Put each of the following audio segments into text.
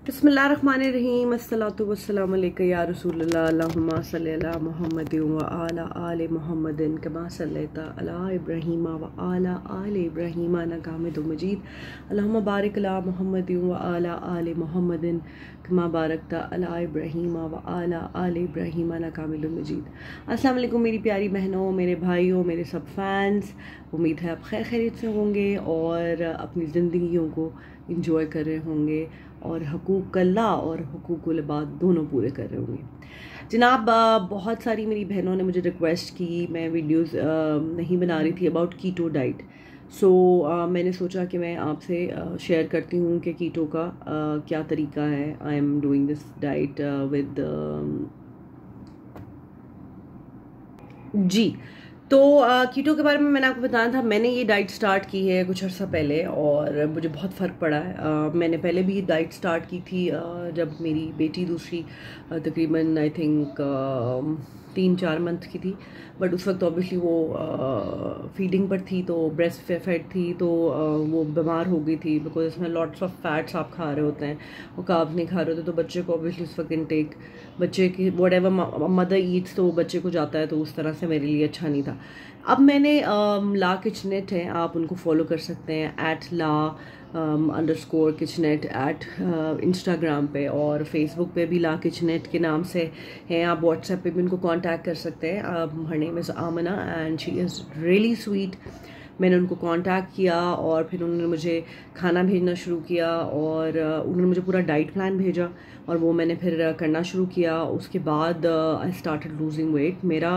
बिस्मिल्लाहिर्रहमानिर्रहीम अस्सलातु वस्सलामु अलैका या रसूलल्लाह अल्लाहुम्मा सल्लि अला मुहम्मदिन व आला आले मुहम्मदिन कमा सल्लैता अला इब्राहीम व आला आले इब्राहीम इन्नका हमीदुम मजीद अल्लाहुम्मा बारिक अला मुहम्मदिन व आला आले मुहम्मदिन कमा बारकता अला इब्राहीम व आला आले इब्राहीम इन्नका हमीदुम मजीद। अस्सलाम वालेकुम मेरी प्यारी बहनों, मेरे भाइयों, मेरे सब फैंस। उम्मीद है आप खैर खैरियत से होंगे और अपनी ज़िंदगियों को इंजॉय कर रहे होंगे और हकूक़ अल्लाह और हकूक़ुल इबाद दोनों पूरे कर रहे होंगे। जनाब, बहुत सारी मेरी बहनों ने मुझे रिक्वेस्ट की, मैं वीडियोस नहीं बना रही थी अबाउट कीटो डाइट। सो मैंने सोचा कि मैं आपसे शेयर करती हूँ कि कीटो का क्या तरीका है। I am doing this diet with जी। तो कीटो के बारे में मैंने आपको बताया था, मैंने ये डाइट स्टार्ट की है कुछ अर्सा पहले और मुझे बहुत फ़र्क पड़ा है। मैंने पहले भी डाइट स्टार्ट की थी जब मेरी बेटी दूसरी तकरीबन आई थिंक 3-4 मंथ की थी, बट उस वक्त ऑब्वियसली वो फीडिंग पर थी, तो ब्रेस्ट फेड थी, तो वो बीमार हो गई थी बिकॉज इसमें लॉट्स ऑफ फैट्स आप खा रहे होते हैं, वो कार्ब्स नहीं खा रहे होते, तो बच्चे को ऑब्वियसली उस वक्त इनटेक बच्चे की वट एवर मदर ईट्स तो वो बच्चे को जाता है, तो उस तरह से मेरे लिए अच्छा नहीं था। अब मैंने ला किचनेट है, आप उनको फॉलो कर सकते हैं @la_kitchenet इंस्टाग्राम पे और फेसबुक पे भी ला किचनेट के नाम से हैं। आप व्हाट्सएप पे भी उनको कांटेक्ट कर सकते हैं। Her name is Aamna and she is really sweet. मैंने उनको कांटेक्ट किया और फिर उन्होंने मुझे खाना भेजना शुरू किया और उन्होंने मुझे पूरा डाइट प्लान भेजा और वो मैंने फिर करना शुरू किया। उसके बाद आई स्टार्टेड लूजिंग वेट। मेरा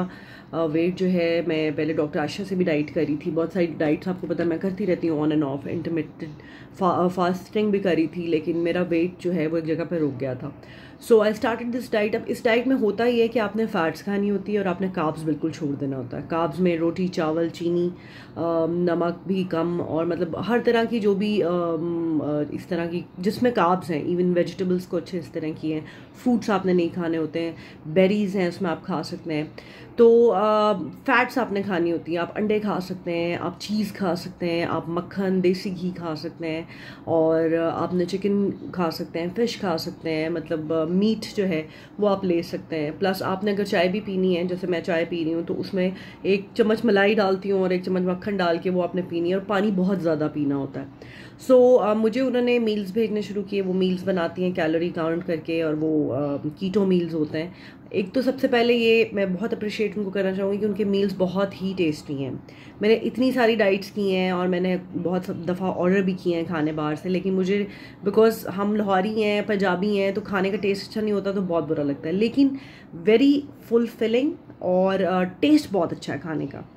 वेट जो है, मैं पहले डॉक्टर आशा से भी डाइट करी थी, बहुत सारी डाइट्स आपको पता मैं करती रहती हूँ on end of, intermittent fasting भी करी थी, लेकिन मेरा वेट जो है वो एक जगह पर रुक गया था। सो आई स्टार्टेड दिस डाइट। अब इस डाइट में होता ही है कि आपने फैट्स खानी होती है और आपने कार्ब्स बिल्कुल छोड़ देना होता है। कार्ब्स में रोटी, चावल, चीनी, नमक भी कम और मतलब हर तरह की जो भी इस तरह की जिसमें कार्ब्स हैं, इवन वेजिटेबल्स को अच्छे इस तरह की हैं। फ्रूट्स आपने नहीं खाने होते हैं, बेरीज हैं उसमें आप खा सकते हैं। तो फैट्स आपने खानी होती है, आप अंडे खा सकते हैं, आप चीज़ खा सकते हैं, आप मक्खन, देसी घी खा सकते हैं और आपने चिकन खा सकते हैं, फ़िश खा सकते हैं, मतलब मीट जो है वो आप ले सकते हैं। प्लस आपने अगर चाय भी पीनी है, जैसे मैं चाय पी रही हूँ, तो उसमें 1 चम्मच मलाई डालती हूँ और 1 चम्मच मक्खन डाल के वो आपने पीनी है और पानी बहुत ज़्यादा पीना होता है। सो मुझे उन्होंने मील्स भेजने शुरू किए। वो मील्स बनाती हैं कैलोरी काउंट करके और वो कीटो मील्स होते हैं। एक तो सबसे पहले ये मैं बहुत अप्रिशिएट उनको करना चाहूँगी कि उनके मील्स बहुत ही टेस्टी हैं। मैंने इतनी सारी डाइट्स की हैं और मैंने बहुत दफ़ा ऑर्डर भी किए हैं खाने बाहर से, लेकिन मुझे बिकॉज हम लाहौरी हैं, पंजाबी हैं, तो खाने का टेस्ट अच्छा नहीं होता तो बहुत बुरा लगता है, लेकिन वेरी फुलफिलिंग और टेस्ट बहुत अच्छा है खाने का।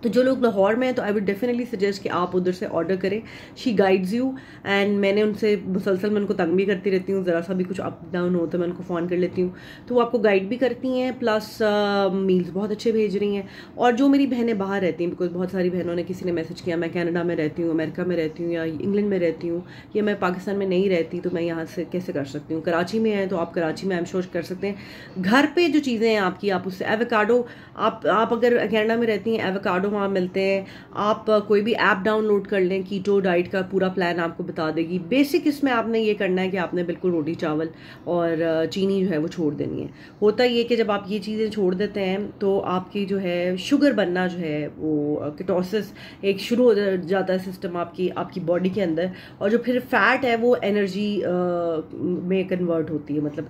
तो जो लोग लाहौर में हैं तो आई वुड डेफिनेटली सजेस्ट कि आप उधर से ऑर्डर करें। शी गाइड्स यू एंड मैंने उनसे मुसलसल मैं उनको तंग भी करती रहती हूँ, ज़रा सा भी कुछ अप डाउन हो तो मैं उनको फ़ोन कर लेती हूँ, तो वो आपको गाइड भी करती हैं, प्लस मील्स बहुत अच्छे भेज रही हैं। और जो मेरी बहनें बाहर रहती हैं, बिकॉज बहुत सारी बहनों ने किसी ने मैसेज किया मैं कनाडा में रहती हूँ, अमेरिका में रहती हूँ या इंग्लैंड में रहती हूँ या मैं पाकिस्तान में नहीं रहती, तो मैं यहाँ से कैसे कर सकती हूँ। कराची में हैं तो आप कराची में आई एम श्योर कर सकते हैं। घर पर जो चीज़ें हैं आपकी, आप उससे एवोकाडो, आप अगर कनाडा में रहती हैं, एवोकाडो वहाँ मिलते हैं। आप कोई भी ऐप डाउनलोड कर लें, कीटो डाइट का पूरा प्लान आपको बता देगी। बेसिक इसमें आपने ये करना है कि आपने बिल्कुल रोटी, चावल और चीनी जो है वो छोड़ देनी है। होता ये कि जब आप ये चीज़ें छोड़ देते हैं तो आपकी जो है शुगर बनना जो है वो कीटोसिस एक शुरू हो जाता है सिस्टम आपकी बॉडी के अंदर, और जो फिर फैट है वो एनर्जी में कन्वर्ट होती है। मतलब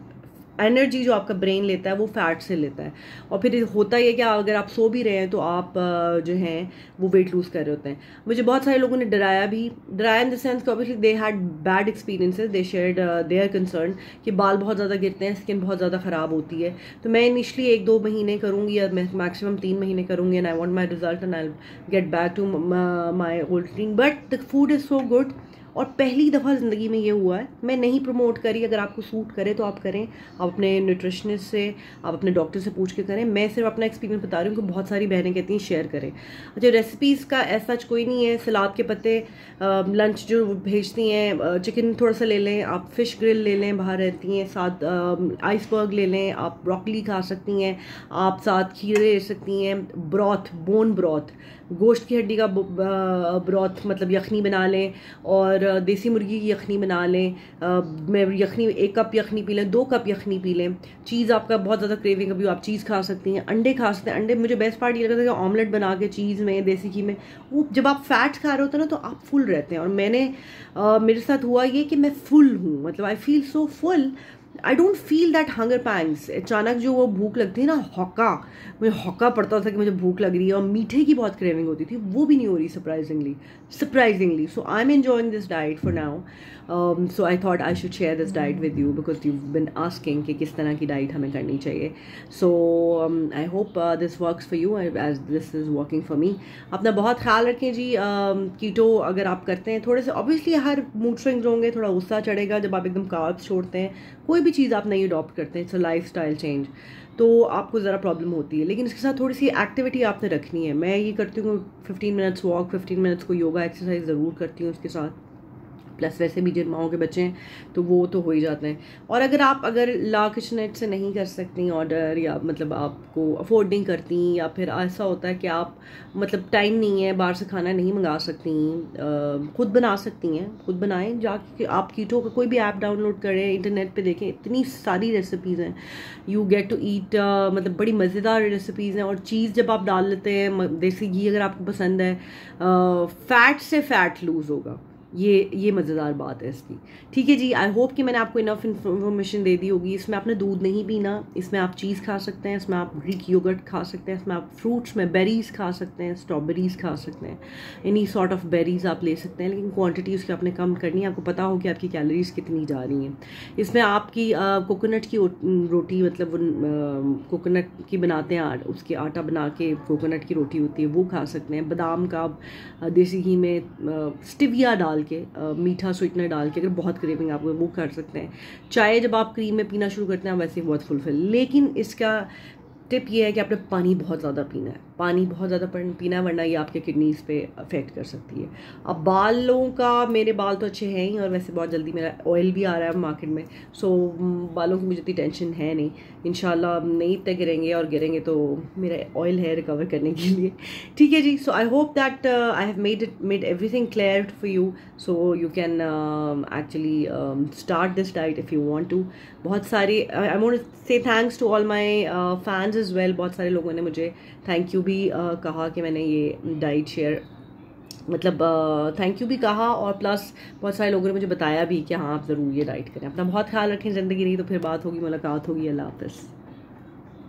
एनर्जी जो आपका ब्रेन लेता है वो फैट से लेता है, और फिर होता है कि अगर आप सो भी रहे हैं तो आप जो हैं वो वेट लूज कर रहे होते हैं। मुझे बहुत सारे लोगों ने डराया इन द सेंस कि obviously they had bad experiences, they shared their concern कि बाल बहुत ज़्यादा गिरते हैं, स्किन बहुत ज़्यादा ख़राब होती है। तो मैं इनिशली 1-2 महीने करूँगी या मैक्सिमम 3 महीने करूँगी and I want my result and I get back to my old routine, but the food is so good. और पहली दफ़ा ज़िंदगी में ये हुआ है, मैं नहीं प्रमोट करी, अगर आपको सूट करे तो आप करें, आप अपने न्यूट्रिशनिस्ट से, आप अपने डॉक्टर से पूछ के करें। मैं सिर्फ अपना एक्सपीरियंस बता रही हूँ कि बहुत सारी बहनें कहती हैं शेयर करें। अच्छा, रेसिपीज़ का ऐसा कोई नहीं है। सलाद के पत्ते लंच जो भेजती हैं, चिकन थोड़ा सा ले लें, आप फ़िश ग्रिल ले लें, बाहर रहती हैं, साथ आइसबर्ग ले लें, आप ब्रोकली खा सकती हैं, आप साथ खीरे ले सकती हैं, ब्रॉथ, बोन ब्रॉथ गोश्त की हड्डी का ब्रॉथ मतलब यखनी बना लें, और देसी मुर्गी की यखनी बना लें। मैं यखनी 1 कप यखनी पी लें, 2 कप यखनी पी लें। चीज़ आपका बहुत ज़्यादा क्रेविंग अभी आप चीज़ खा सकती हैं, अंडे खा सकते हैं। अंडे मुझे बेस्ट पार्ट ये लगता है कि ऑमलेट बना के चीज़ में, देसी घी में, वो जब आप फैट्स खा रहे होते हैं ना तो आप फुल रहते हैं। और मेरे साथ हुआ ये कि मैं फुल हूँ, मतलब I feel so full, I don't feel that hunger pangs. अचानक जो वो भूख लगती है ना, मुझे हौका पड़ता था कि मुझे भूख लग रही है, और मीठे की बहुत क्रेविंग होती थी, वो भी नहीं हो रही surprisingly. So I am enjoying this diet for now. So I thought I should share this diet with you because you been asking कि किस तरह की डाइट हमें करनी चाहिए। So I hope this works for you as this is working for me. अपना बहुत ख्याल रखें जी। कीटो अगर आप करते हैं, थोड़े से ऑब्वियसली हर मूड स्विंग्स होंगे, थोड़ा गुस्सा चढ़ेगा जब आप एकदम कार्ब्स छोड़ते हैं, कोई भी चीज़ आप नहीं अडॉप्ट करते हैं, it's a life style change, तो आपको ज़रा प्रॉब्लम होती है। लेकिन इसके साथ थोड़ी सी एक्टिविटी आपने रखनी है। मैं ये करती हूँ 15 मिनट्स वॉक, 15 मिनट्स को योगा एक्सरसाइज ज़रूर करती हूँ उसके साथ। प्लस वैसे भी जिन माओं के बच्चे हैं तो वो तो हो ही जाते हैं। और अगर ला किचनेट से नहीं कर सकती ऑर्डर, या मतलब आपको अफोर्ड नहीं करती, या फिर ऐसा होता है कि आप मतलब टाइम नहीं है, बाहर से खाना नहीं मंगा सकती, खुद बना सकती हैं, खुद बनाएं। जाके आप कीटो का कोई भी ऐप डाउनलोड करें, इंटरनेट पे देखें, इतनी सारी रेसिपीज़ हैं, यू गेट टू ईट, मतलब बड़ी मज़ेदार रेसिपीज़ हैं। और चीज़ जब आप डाल लेते हैं, देसी घी अगर आपको पसंद है, फैट से फैट लूज़ होगा, ये मज़ेदार बात है इसकी। ठीक है जी, आई होप कि मैंने आपको इनफ इन्फॉर्मेशन दे दी होगी। इसमें आपने दूध नहीं पीना, इसमें आप चीज़ खा सकते हैं, इसमें आप ग्रीक योगर्ट खा सकते हैं, इसमें आप फ्रूट्स में बेरीज़ खा सकते हैं, स्ट्रॉबेरीज़ खा सकते हैं, एनी सॉर्ट ऑफ बेरीज़ आप ले सकते हैं, लेकिन क्वांटिटी उसकी आपने कम करनी है। आपको पता हो कि आपकी कैलोरीज कितनी जा रही हैं। इसमें आपकी कोकोनट की रोटी, मतलब कोकोनट की बनाते हैं, उसके आटा बना के कोकोनट की रोटी होती है, वो खा सकते हैं। बादाम का देसी घी में स्टिविया डाल के, मीठा स्वीटनर डाल के, अगर बहुत क्रेविंग आपको, वो कर सकते हैं। चाय जब आप क्रीम में पीना शुरू करते हैं वैसे बहुत फुलफिल, लेकिन इसका टिप ये है कि आपने पानी बहुत ज़्यादा पीना है, पानी बहुत ज़्यादा पीना है, वरना ये आपके किडनीज़ पे अफेक्ट कर सकती है। अब बालों का, मेरे बाल तो अच्छे हैं ही, और वैसे बहुत जल्दी मेरा ऑयल भी आ रहा है मार्केट में, सो बालों की मुझे इतनी टेंशन है नहीं। इंशाल्लाह नहीं इतने गिरेंगे, और गिरेंगे तो मेरा ऑयल है रिकवर करने के लिए। ठीक है जी, so I hope that I have made everything clear for you, so you can actually start this diet if you want to. बहुत सारे I want to say thanks to all my fans as well. बहुत सारे लोगों ने मुझे thank you भी कहा कि मैंने ये डाइट शेयर, मतलब थैंक यू भी कहा, और प्लस बहुत सारे लोगों ने मुझे बताया भी कि हाँ आप ज़रूर ये डाइट करें। अपना बहुत ख्याल रखें, ज़िंदगी नहीं तो फिर बात होगी, मुलाकात होगी। अल्लाह हाफ़िज़।